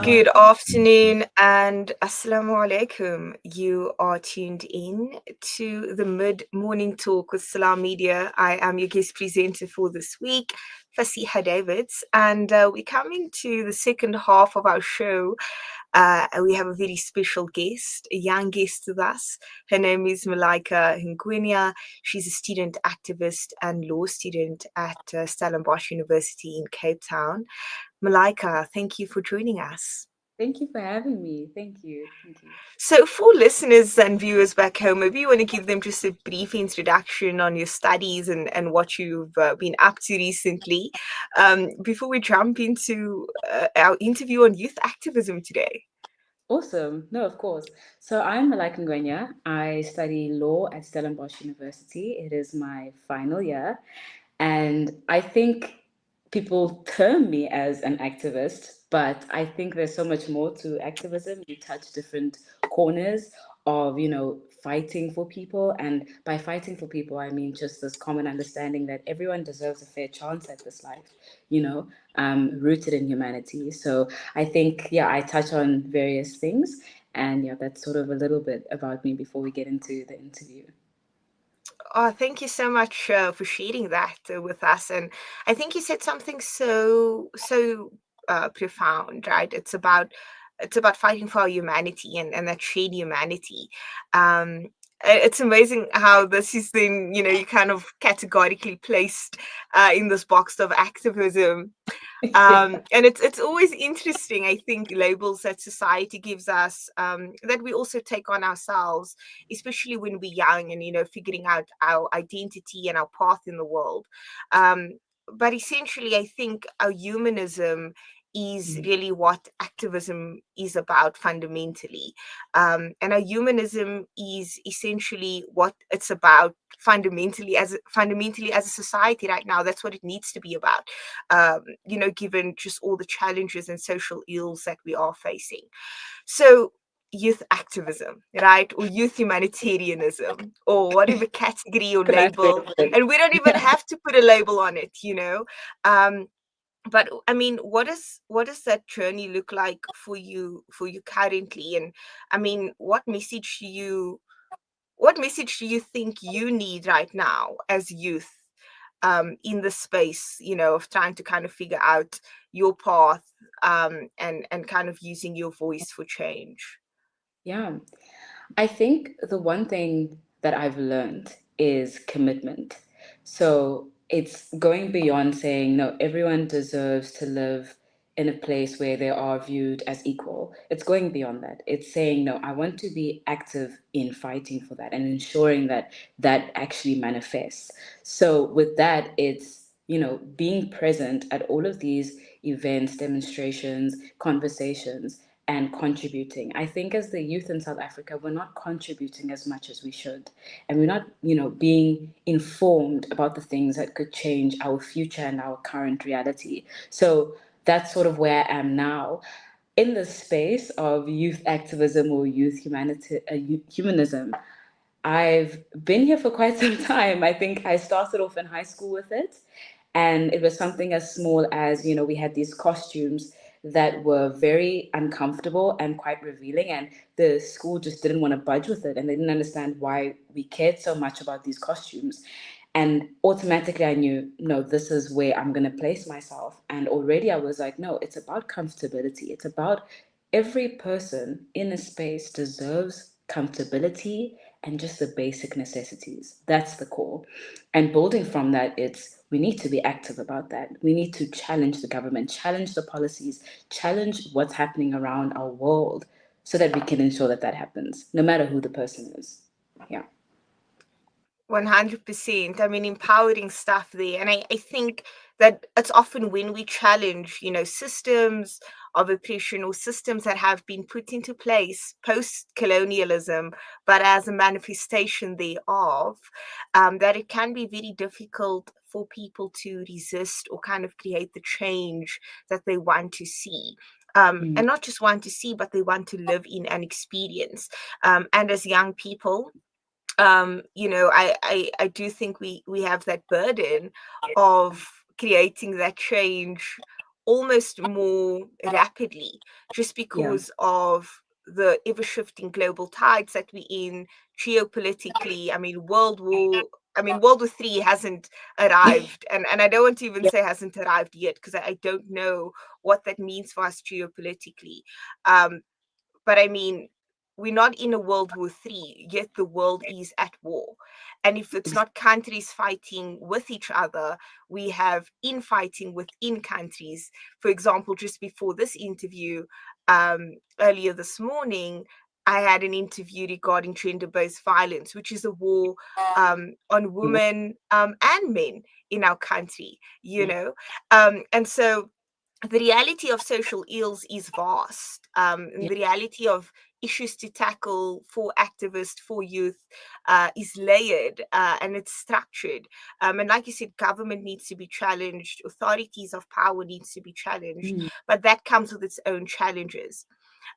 Good afternoon and assalamu alaikum. You are tuned in to the mid-morning talk with Salam Media. I am your guest presenter for this week, Faseegah Davids, and we're coming to the second half of our show. We have a very special guest, a young guest with us. Her name is Malaika Ngwenya. She's a student activist and law student at Stellenbosch University in Cape Town. Malaika, thank you for joining us. Thank you for having me. Thank you. So, for listeners and viewers back home, maybe you want to give them just a brief introduction on your studies and what you've been up to recently before we jump into our interview on youth activism today. Awesome. No, of course. So I'm Malaika Ngwenya. I study law at Stellenbosch University. It is my final year. And I think people term me as an activist, but I think there's so much more to activism. You touch different corners of, fighting for people. And by fighting for people, I mean just this common understanding that everyone deserves a fair chance at this life, rooted in humanity. So I think, yeah, I touch on various things. And yeah, that's sort of a little bit about me before we get into the interview. Oh, thank you so much for sharing that with us. And I think you said something so profound, right? It's about fighting for our humanity and that shared humanity. Um, it's amazing how this is then, you kind of categorically placed in this box of activism. And it's always interesting, I think, labels that society gives us that we also take on ourselves, especially when we're young and figuring out our identity and our path in the world. But essentially, I think our humanism is really what activism is about fundamentally. And our humanism is essentially what it's about fundamentally as a society right now. That's what it needs to be about, given just all the challenges and social ills that we are facing. So, youth activism, right? Or youth humanitarianism, or whatever category or Classic. label. And we don't even have to put a label on it. Um, but I mean, what does that journey look like for you currently? And I mean, what message do you think you need right now as youth in the space, of trying to kind of figure out your path, and kind of using your voice for change? Yeah. I think the one thing that I've learned is commitment. So it's going beyond saying, no, everyone deserves to live in a place where they are viewed as equal. It's going beyond that. It's saying, no, I want to be active in fighting for that and ensuring that that actually manifests. So with that, it's, being present at all of these events, demonstrations, conversations and contributing. I think as the youth in South Africa, we're not contributing as much as we should. And we're not, being informed about the things that could change our future and our current reality. So that's sort of where I am now in the space of youth activism or humanism. I've been here for quite some time. I think I started off in high school with it. And it was something as small as, we had these costumes that were very uncomfortable and quite revealing. And the school just didn't want to budge with it. And they didn't understand why we cared so much about these costumes. And automatically I knew, no, this is where I'm going to place myself. And already I was like, no, it's about comfortability. It's about every person in a space deserves comfortability and just the basic necessities. That's the core. And building from that, it's we need to be active about that. We need to challenge the government, challenge the policies, challenge what's happening around our world so that we can ensure that that happens, no matter who the person is. Yeah. 100%. I mean, empowering stuff there. And I think that it's often when we challenge, systems of oppression or systems that have been put into place post colonialism, but as a manifestation thereof, that it can be very difficult for people to resist or kind of create the change that they want to see. Mm. And not just want to see, but they want to live in and experience. And as young people, I do think we have that burden of creating that change almost more rapidly, just Yeah. because of the ever-shifting global tides that we're in geopolitically. World War III hasn't arrived, and I don't want to even Yeah. say hasn't arrived yet, because I don't know what that means for us geopolitically. Um, but I mean, we're not in a World War III, yet the world is at war. And if it's not countries fighting with each other, we have infighting within countries. For example, just before this interview, earlier this morning, I had an interview regarding gender based violence, which is a war on women and men in our country, you know. And so the reality of social ills is vast, and Yeah. the reality of issues to tackle for activists, for youth, is layered, and it's structured. And like you said, government needs to be challenged, authorities of power needs to be challenged, Mm. but that comes with its own challenges.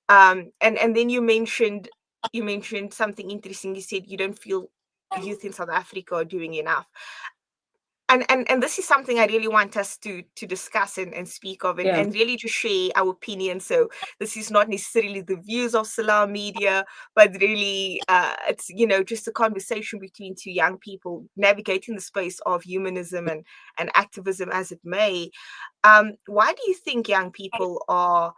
And then you mentioned something interesting. You said you don't feel youth in South Africa are doing enough, and this is something I really want us to discuss and speak of, and, Yeah. and really to share our opinion. So this is not necessarily the views of Salam Media, but really it's just a conversation between two young people navigating the space of humanism and activism as it may. Why do you think young people are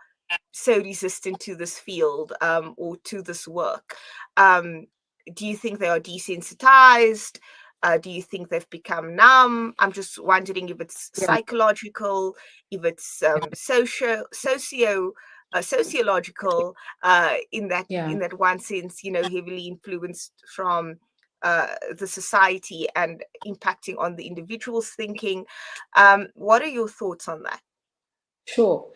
so resistant to this field, or to this work? Um, do you think they are desensitized? Do you think they've become numb? I'm just wondering if it's Yeah. psychological, if it's sociological, in that Yeah. one sense, heavily influenced from the society and impacting on the individual's thinking. What are your thoughts on that? Sure.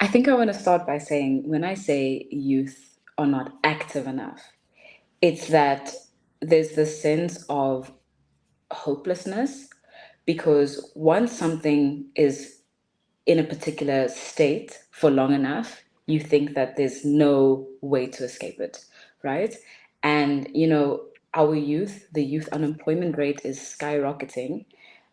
I think I want to start by saying when I say youth are not active enough, it's that there's this sense of hopelessness because once something is in a particular state for long enough, you think that there's no way to escape it, right? And, our youth, the youth unemployment rate is skyrocketing.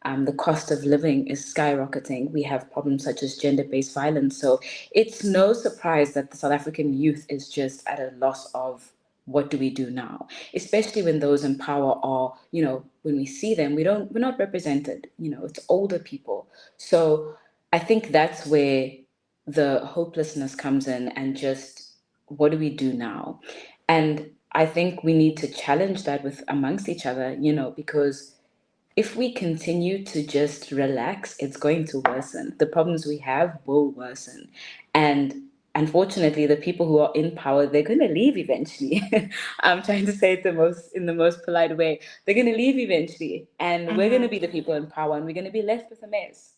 The cost of living is skyrocketing. We have problems such as gender based violence. So it's no surprise that the South African youth is just at a loss of what do we do now, especially when those in power are, when we see them, we're not represented. It's older people. So I think that's where the hopelessness comes in and just what do we do now? And I think we need to challenge that with amongst each other, because if we continue to just relax, it's going to worsen. The problems we have will worsen. And unfortunately, the people who are in power, they're going to leave eventually. I'm trying to say it in the most polite way. They're going to leave eventually. And we're going to Hmm. be the people in power and we're going to be left with a mess,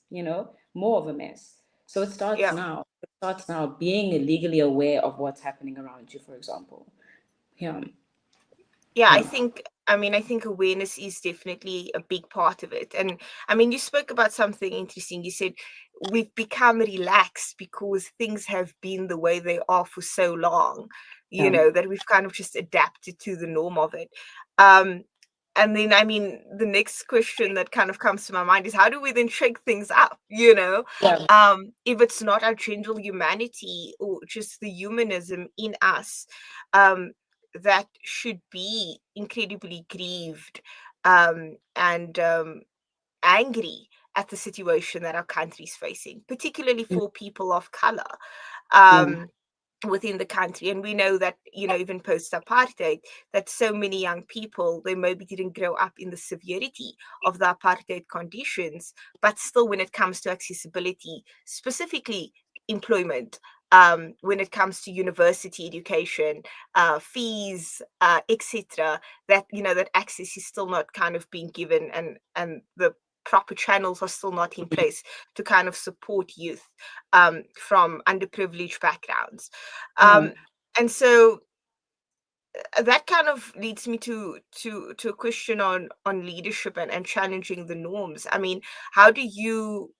more of a mess. So it starts Yeah. now. It starts now being legally aware of what's happening around you, for example. Yeah. Yeah, I Yeah. think, I think awareness is definitely a big part of it. And you spoke about something interesting. You said we've become relaxed because things have been the way they are for so long, Yeah. that we've kind of just adapted to the norm of it. Um, and then, the next question that kind of comes to my mind is, how do we then shake things up? Yeah. If it's not our general humanity or just the humanism in us, um, that should be incredibly grieved, and angry at the situation that our country is facing, particularly for people of color. Yeah. Um, within the country, and we know that, even post apartheid, that so many young people, they maybe didn't grow up in the severity of the apartheid conditions, but still, when it comes to accessibility, specifically employment, when it comes to university education, fees, etc., that access is still not kind of being given, and the proper channels are still not in place to kind of support youth, from underprivileged backgrounds. Yeah. Um, and so that kind of leads me to a question on leadership and challenging the norms. How do you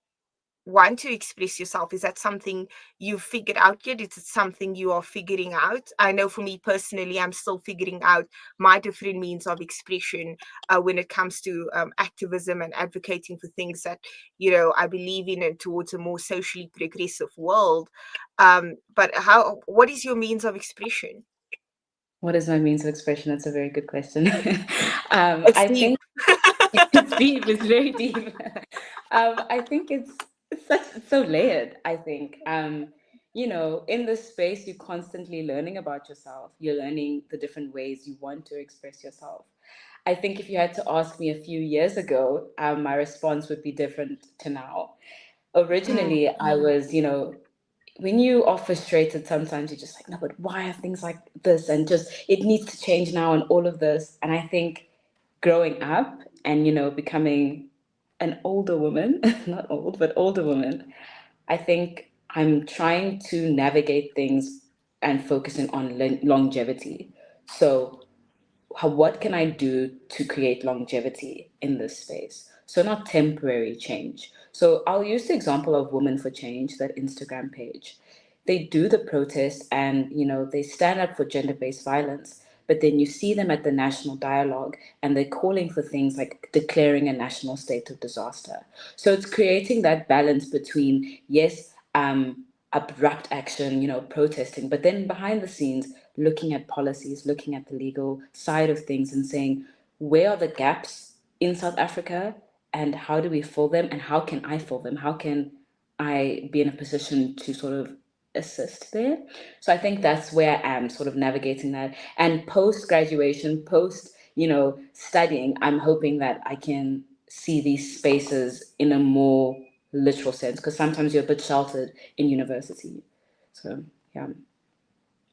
want to express yourself? Is that something you've figured out yet? Is it something you are figuring out? I know for me personally, I'm still figuring out my different means of expression when it comes to activism and advocating for things that, I believe in, and towards a more socially progressive world. But what is your means of expression? What is my means of expression? That's a very good question. It's I deep. think it's deep. It's very deep. I think it's so layered. I think in this space, you're constantly learning about yourself. You're learning the different ways you want to express yourself. I think if you had to ask me a few years ago, my response would be different to now. Mm. Originally, I was, when you are frustrated, sometimes you're just like, no, but why are things like this? And just, it needs to change now and all of this. And I think growing up and, becoming an older woman, not old, but older woman, I think I'm trying to navigate things and focusing on longevity. So what can I do to create longevity in this space? So not temporary change. So I'll use the example of Women for Change, that Instagram page. They do the protest and they stand up for gender-based violence, but then you see them at the national dialogue and they're calling for things like declaring a national state of disaster. So it's creating that balance between, yes, abrupt action, protesting, but then behind the scenes, looking at policies, looking at the legal side of things and saying, where are the gaps in South Africa and how do we fill them and how can I fill them? How can I be in a position to sort of assist there? So I think that's where I am sort of navigating that. And post graduation, post, studying, I'm hoping that I can see these spaces in a more literal sense, because sometimes you're a bit sheltered in university. So, yeah.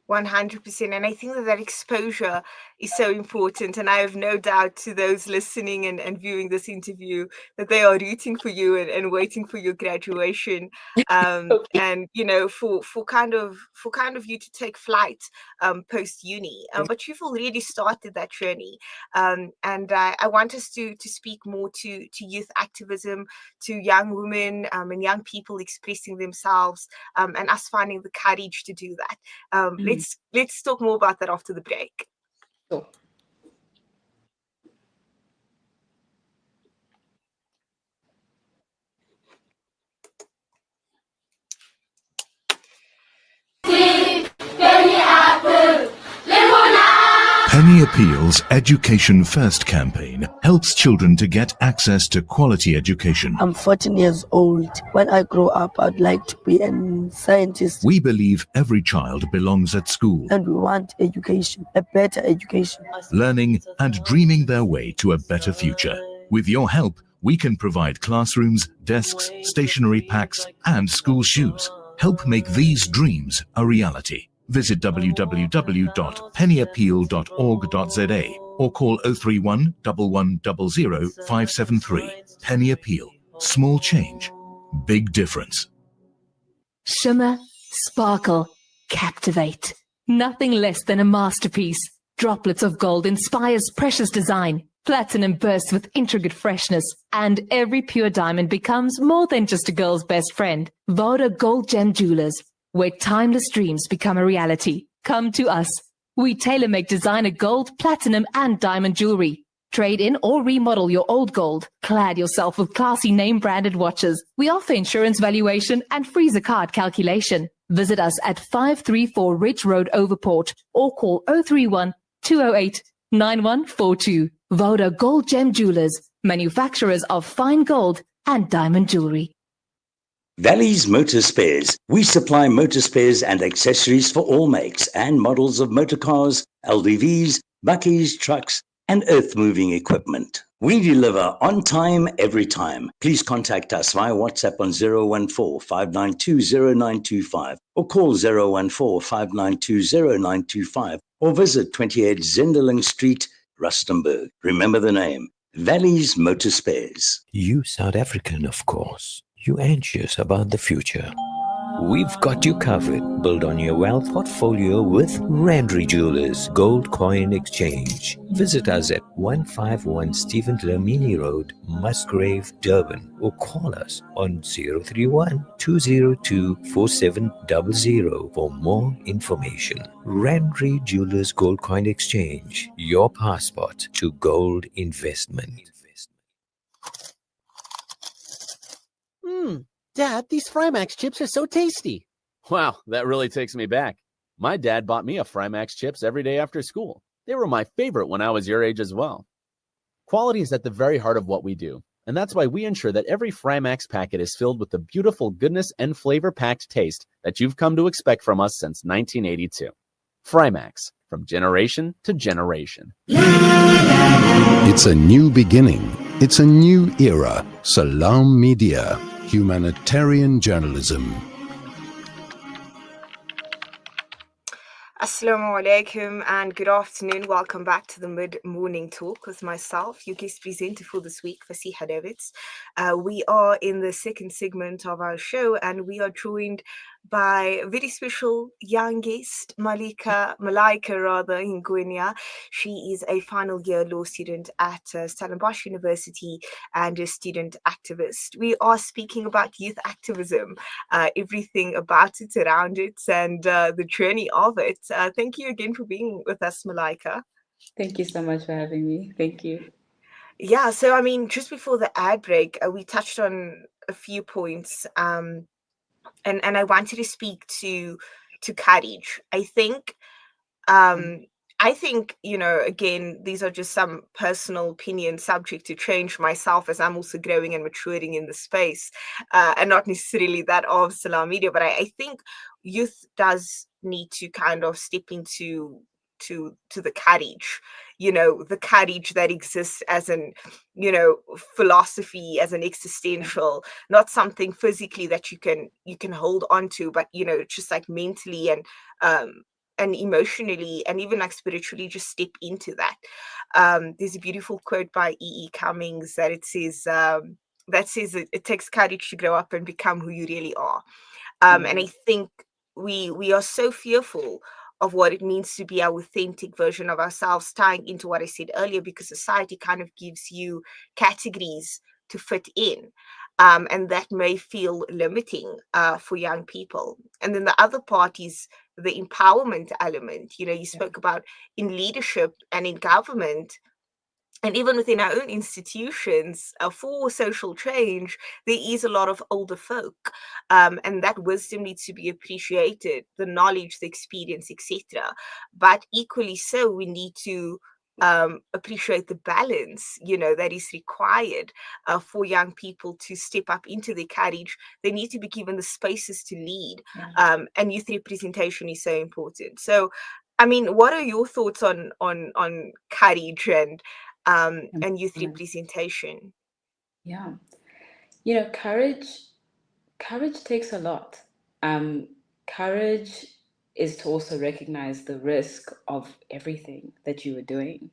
100%. And I think that exposure is so important. And I have no doubt to those listening and viewing this interview that they are rooting for you and waiting for your graduation. And for kind of you to take flight post uni. But you've already started that journey. And I want us to speak more to youth activism, to young women and young people expressing themselves, and us finding the courage to do that. Let's talk more about that after the break. Sure. Penny Appeal's Education First campaign helps children to get access to quality education. I'm 14 years old. When I grow up, I'd like to be a scientist. We believe every child belongs at school, And we want education, a better education. learning and dreaming their way to a better future. With your help, we can provide classrooms, desks, stationery packs, and school shoes. Help make these dreams a reality. Visit www.pennyappeal.org.za or call 031 1100 573. Penny Appeal. Small change, big difference. Shimmer, sparkle, captivate. Nothing less than a masterpiece. Droplets of gold inspires precious design. Platinum bursts with intricate freshness, and every pure diamond becomes more than just a girl's best friend. Voda Gold Gem Jewelers, where timeless dreams become a reality. Come to us. We tailor-make designer gold, platinum, and diamond jewelry. Trade in or remodel your old gold. Clad yourself with classy name-branded watches. We offer insurance valuation and freezer card calculation. Visit us at 534 Ridge Road, Overport, or call 031 208 9142. Voda Gold Gem Jewelers, manufacturers of fine gold and diamond jewelry. Valley's Motor Spares. We supply motor spares and accessories for all makes and models of motor cars, LDVs, buckies, trucks, and earth-moving equipment. We deliver on time, every time. Please contact us via WhatsApp on 014-592-0925 or call 014-592-0925 or visit 28 Zenderling Street, Rustenburg. Remember the name, Valley's Motor Spares. You South African, of course. You anxious about the future. We've got you covered. Build on your wealth portfolio with Randry Jewelers Gold Coin Exchange. Visit us at 151 Stephen Dlamini Road, Musgrave, Durban, or call us on 031 202 4700 for more information. Randry Jewelers Gold Coin Exchange, your passport to gold investment. Dad, these Frymax chips are so tasty. Wow, that really takes me back. My dad bought me a Frymax chips every day after school. They were my favorite when I was your age as well. Quality is at the very heart of what we do, and that's why we ensure that every Frymax packet is filled with the beautiful goodness and flavor-packed taste that you've come to expect from us since 1982. Frymax, from generation to generation. It's a new beginning. It's a new era. Salam Media, humanitarian journalism. Assalamu alaikum and good afternoon. Welcome back to the mid-morning talk with myself, your guest presenter for this week, Faseegah. We are in the second segment of our show and we are joined by a very special young guest, Malaika Ngwenya. She is a final year law student at Stellenbosch University and a student activist. We are speaking about youth activism, everything about it, around it, and the journey of it. Thank you again for being with us, Malaika. Thank you so much for having me. Thank you. Yeah, so I mean, just before the ad break, we touched on a few points. And I wanted to speak to courage. I think, you know, again, these are just some personal opinions subject to change myself as I'm also growing and maturing in the space, and not necessarily that of Salam Media, but I think youth does need to kind of step into the courage, you know, the courage that exists as an, you know, philosophy, as an existential, not something physically that you can hold on to, but, you know, just like mentally and emotionally and even like spiritually just step into that. There's a beautiful quote by E.E. Cummings that it says it takes courage to grow up and become who you really are. And I think we are so fearful of what it means to be our authentic version of ourselves, tying into what I said earlier, because society kind of gives you categories to fit in. And that may feel limiting for young people. And then the other part is the empowerment element. You know, you spoke about in leadership and in government, and even within our own institutions, for social change, there is a lot of older folk, and that wisdom needs to be appreciated, the knowledge, the experience, etc. But equally so, we need to appreciate the balance, you know, that is required for young people to step up into their courage. They need to be given the spaces to lead, and youth representation is so important. So, I mean, what are your thoughts on courage and youth representation? Yeah. You know, courage takes a lot. Courage is to also recognize the risk of everything that you are doing.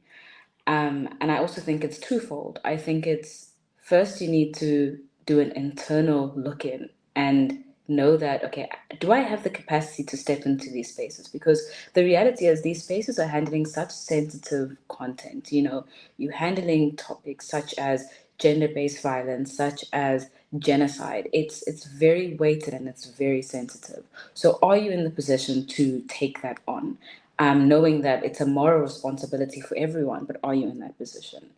And I also think it's twofold. I think it's first you need to do an internal look in and know that, okay, do I have the capacity to step into these spaces? Because the reality is these spaces are handling such sensitive content. You know, you're handling topics such as gender-based violence, such as genocide. It's very weighted and it's very sensitive. So are you in the position to take that on? Knowing that it's a moral responsibility for everyone, but are you in that position?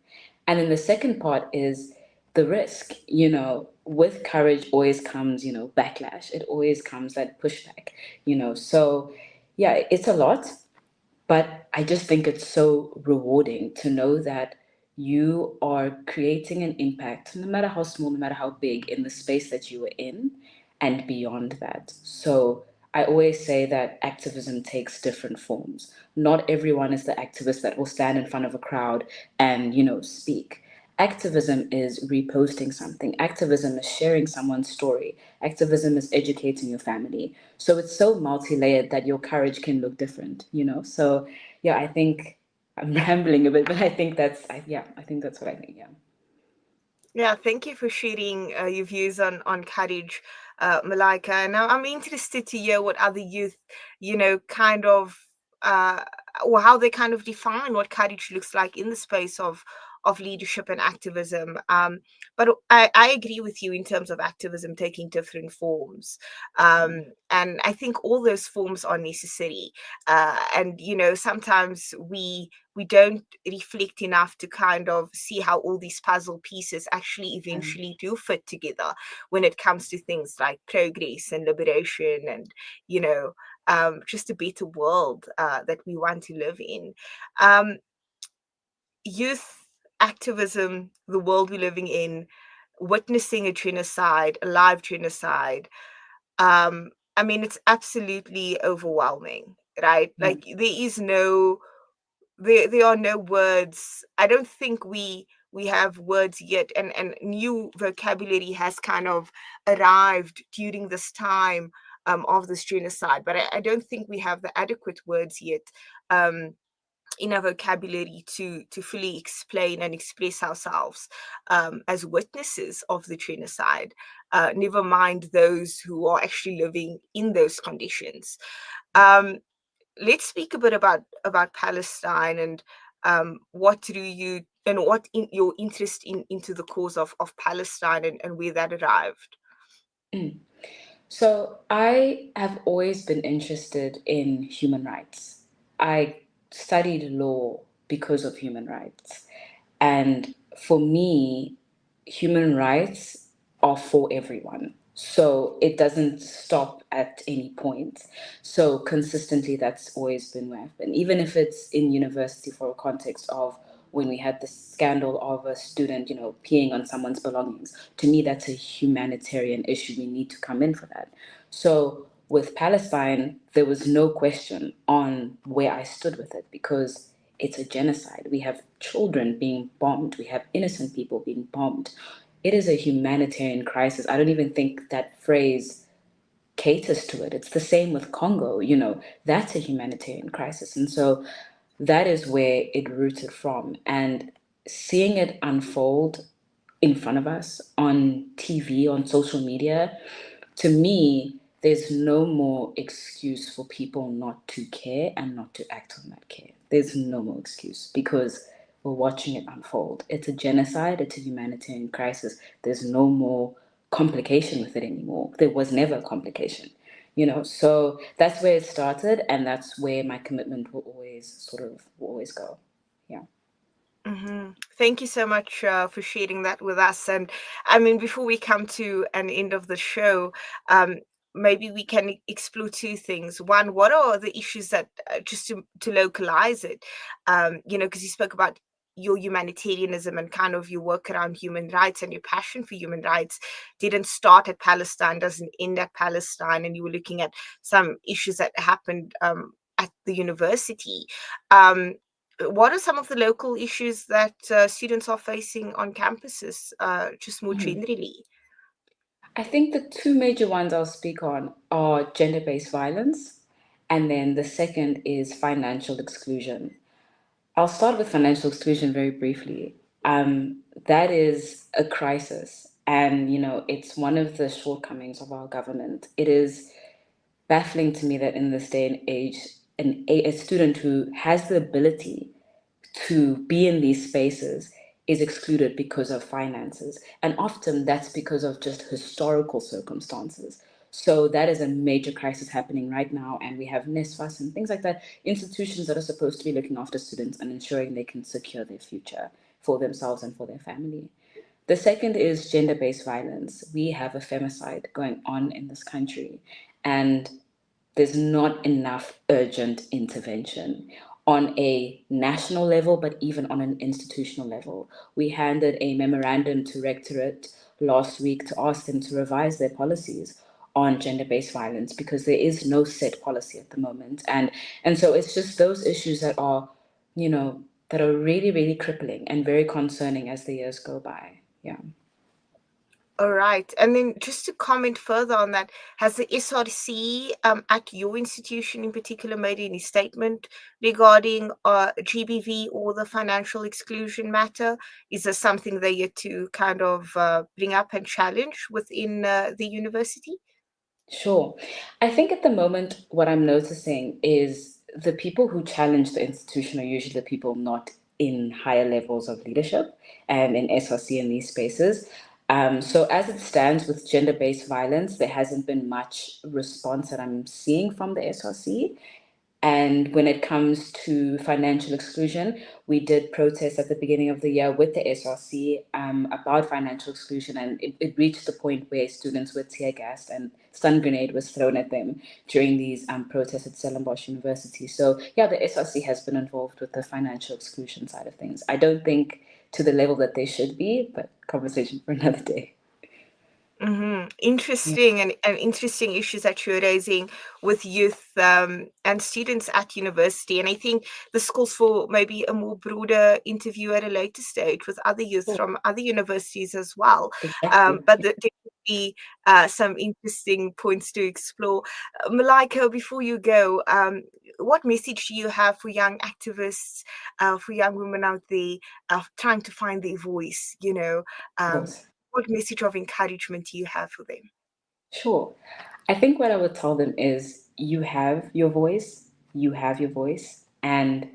And then the second part is the risk. You know, with courage always comes, you know, backlash. It always comes that pushback, you know. So, yeah, it's a lot, but I just think it's so rewarding to know that you are creating an impact, no matter how small, no matter how big, in the space that you are in and beyond that. So I always say that activism takes different forms. Not everyone is the activist that will stand in front of a crowd and, you know, speak. Activism is reposting something. Activism is sharing someone's story. Activism is educating your family. So it's so multi-layered that your courage can look different, you know? So yeah, I think I'm rambling a bit, but I think that's what I think, yeah. Yeah, thank you for sharing your views on courage. Malaika, and I'm interested to hear what other youth, kind of, or how they kind of define what courage looks like in the space of leadership and activism. But I agree with you in terms of activism taking different forms. And I think all those forms are necessary. And, sometimes we don't reflect enough to kind of see how all these puzzle pieces actually eventually do fit together when it comes to things like progress and liberation and, just a better world that we want to live in. Youth activism, the world we're living in, witnessing a genocide, a live genocide. I mean, it's absolutely overwhelming, right? Like there are no words. I don't think we have words yet, and new vocabulary has kind of arrived during this time of this genocide, but I don't think we have the adequate words yet in our vocabulary to fully explain and express ourselves as witnesses of the genocide, never mind those who are actually living in those conditions. Let's speak a bit about Palestine and what drew you and what your interest into the cause of Palestine and where that arrived. So I have always been interested in human rights. I studied law because of human rights. And for me, human rights are for everyone. So it doesn't stop at any point. So consistently, that's always been where I've been. Even if it's in university for a context of when we had the scandal of a student, peeing on someone's belongings. To me, that's a humanitarian issue. We need to come in for that. So with Palestine, there was no question on where I stood with it because it's a genocide. We have children being bombed. We have innocent people being bombed. It is a humanitarian crisis. I don't even think that phrase caters to it. It's the same with Congo, that's a humanitarian crisis. And so that is where it rooted from. And seeing it unfold in front of us on TV, on social media, to me, there's no more excuse for people not to care and not to act on that care. There's no more excuse because we're watching it unfold. It's a genocide, it's a humanitarian crisis. There's no more complication with it anymore. There was never a complication, So that's where it started, and that's where my commitment will always go. Yeah. Mm-hmm. Thank you so much for sharing that with us. And I mean, before we come to an end of the show, maybe we can explore two things. One, what are the issues that, just to localize it, because you spoke about your humanitarianism and kind of your work around human rights, and your passion for human rights didn't start at Palestine, doesn't end at Palestine, and you were looking at some issues that happened at the university. What are some of the local issues that students are facing on campuses, just more generally? I think the two major ones I'll speak on are gender-based violence, and then the second is financial exclusion. I'll start with financial exclusion very briefly. That is a crisis, and it's one of the shortcomings of our government. It is baffling to me that in this day and age, a student who has the ability to be in these spaces is excluded because of finances. And often that's because of just historical circumstances. So that is a major crisis happening right now. And we have NSFAS and things like that, institutions that are supposed to be looking after students and ensuring they can secure their future for themselves and for their family. The second is gender-based violence. We have a femicide going on in this country, and there's not enough urgent intervention on a national level, but even on an institutional level. We handed a memorandum to Rectorate last week to ask them to revise their policies on gender-based violence because there is no set policy at the moment. And so it's just those issues that are, really, really crippling and very concerning as the years go by. Yeah. All right. And then just to comment further on that, has the SRC at your institution in particular made any statement regarding GBV or the financial exclusion matter? Is there something they yet to kind of bring up and challenge within the university? Sure. I think at the moment, what I'm noticing is the people who challenge the institution are usually the people not in higher levels of leadership and in SRC in these spaces. So, as it stands with gender based violence, there hasn't been much response that I'm seeing from the SRC. And when it comes to financial exclusion, we did protest at the beginning of the year with the SRC about financial exclusion, and it reached the point where students were tear gassed and stun grenade was thrown at them during these protests at Stellenbosch University. So yeah, the SRC has been involved with the financial exclusion side of things. I don't think to the level that they should be, but conversation for another day. Interesting and interesting issues that you're raising with youth and students at university. And I think this calls for maybe a more broader interview at a later stage with other youth Sure. from other universities as well. Exactly. But there could be some interesting points to explore. Malaika, before you go, what message do you have for young activists, for young women out there trying to find their voice, Of course. what message of encouragement do you have for them? Sure. I think what I would tell them is you have your voice, and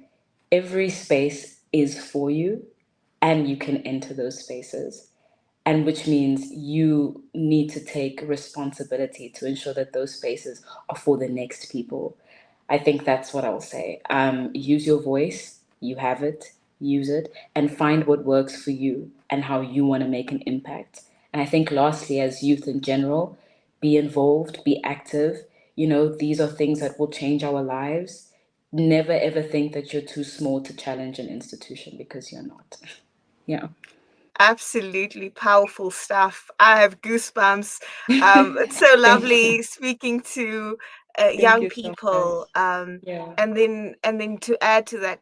every space is for you, and you can enter those spaces. And which means you need to take responsibility to ensure that those spaces are for the next people. I think that's what I'll say. Use your voice, you have it, use it, and find what works for you and how you want to make an impact. And I think, lastly, as youth in general, be involved, be active. These are things that will change our lives. Never ever think that you're too small to challenge an institution, because you're not. Yeah. Absolutely powerful stuff. I have goosebumps. It's so lovely speaking to Thank young you so much. people. Yeah. And then to add to that,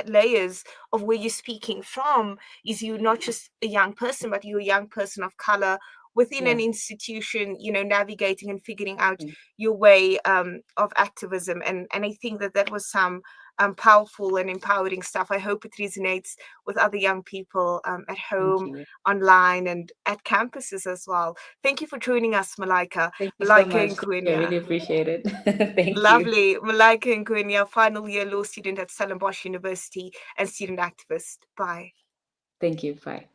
layers of where you're speaking from is you're not just a young person, but you're a young person of color within an Yeah. institution, navigating and figuring out Mm. your way of activism. And I think that was some powerful and empowering stuff. I hope it resonates with other young people at Thank home, you. online, and at campuses as well. Thank you for joining us, Malaika. Thank you so Malaika much. I Ngwenya. really appreciate it. Thank you. Lovely. Malaika Ngwenya, final year law student at Stellenbosch University and student activist. Bye. Thank you. Bye.